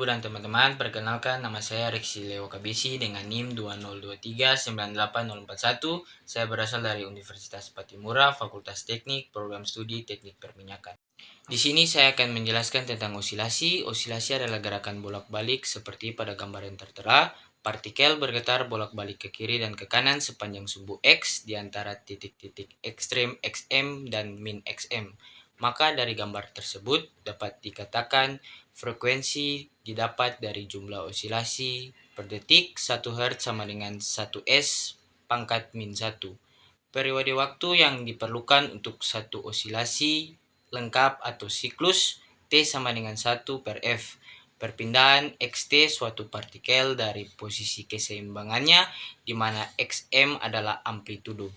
Ibu dan teman-teman, perkenalkan nama saya Reksi Leo Kabisi dengan NIM 202398041. Saya berasal dari Universitas Patimura, Fakultas Teknik, Program Studi Teknik Perminyakan. Di sini saya akan menjelaskan tentang osilasi. Osilasi adalah gerakan bolak-balik seperti pada gambar yang tertera. Partikel bergetar bolak-balik ke kiri dan ke kanan sepanjang sumbu X di antara titik-titik ekstrem XM dan min XM. Maka dari gambar tersebut dapat dikatakan frekuensi didapat dari jumlah osilasi per detik 1 Hz sama dengan 1 S pangkat min 1. Periode waktu yang diperlukan untuk satu osilasi lengkap atau siklus T sama dengan 1 per F. Perpindahan XT suatu partikel dari posisi keseimbangannya di mana XM adalah amplitudo.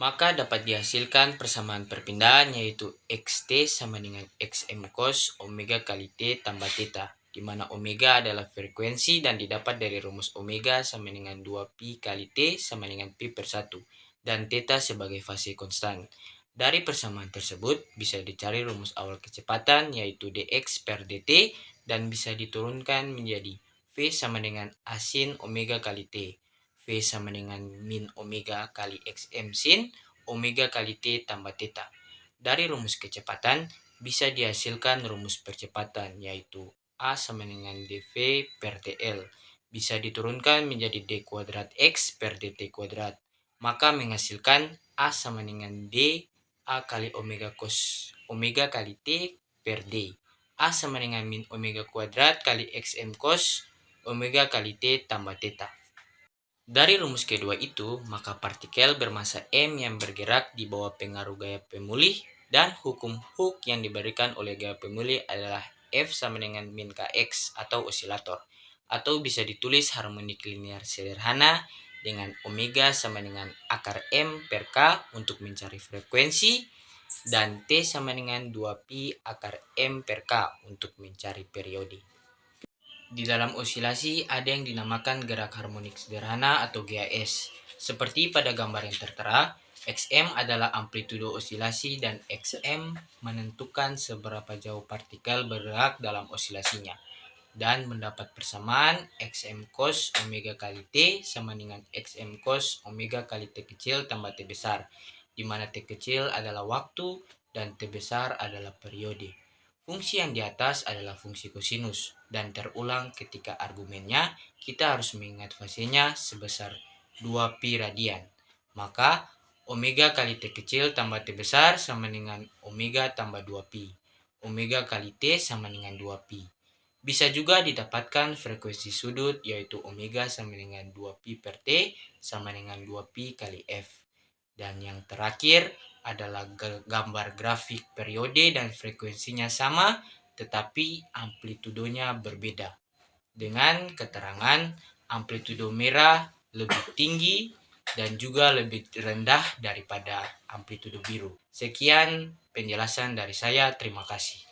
Maka dapat dihasilkan persamaan perpindahan yaitu XT sama dengan XM cos omega kali T tambah theta, di mana omega adalah frekuensi dan didapat dari rumus omega sama dengan 2pi kali T sama dengan pi per 1, dan theta sebagai fase konstan. Dari persamaan tersebut bisa dicari rumus awal kecepatan yaitu dx per dt dan bisa diturunkan menjadi V sama dengan A sin omega kali T. V sama dengan min omega kali XM sin omega kali T tambah theta. Dari rumus kecepatan bisa dihasilkan rumus percepatan yaitu A sama dengan dv per dl. Bisa diturunkan menjadi d kuadrat x per dt kuadrat. Maka menghasilkan A sama dengan d A kali omega cos omega kali T per D. A sama dengan min omega kuadrat kali XM cos omega kali T tambah theta. Dari rumus kedua itu, maka partikel bermasa M yang bergerak di bawah pengaruh gaya pemulih dan hukum Hooke yang diberikan oleh gaya pemulih adalah F sama dengan min Kx atau osilator. Atau bisa ditulis harmonik linear sederhana dengan omega sama dengan akar M per K untuk mencari frekuensi dan T sama dengan 2pi akar M per K untuk mencari periode. Di dalam osilasi ada yang dinamakan gerak harmonik sederhana atau GHS. Seperti pada gambar yang tertera, XM adalah amplitudo osilasi dan XM menentukan seberapa jauh partikel bergerak dalam osilasinya. Dan mendapat persamaan XM cos omega kali T sama dengan XM cos omega kali T kecil tambah T besar, di mana T kecil adalah waktu dan T besar adalah periode. Fungsi yang di atas adalah fungsi kosinus dan terulang ketika argumennya kita harus mengingat fasenya sebesar 2pi radian. Maka omega kali T kecil tambah T besar sama dengan omega tambah 2pi. Omega kali T sama dengan 2pi. Bisa juga didapatkan frekuensi sudut yaitu omega sama dengan 2pi per T sama dengan 2pi kali F. Dan yang terakhir adalah gambar grafik periode dan frekuensinya sama tetapi amplitudonya berbeda. Dengan keterangan amplitudo merah lebih tinggi dan juga lebih rendah daripada amplitudo biru. Sekian penjelasan dari saya, terima kasih.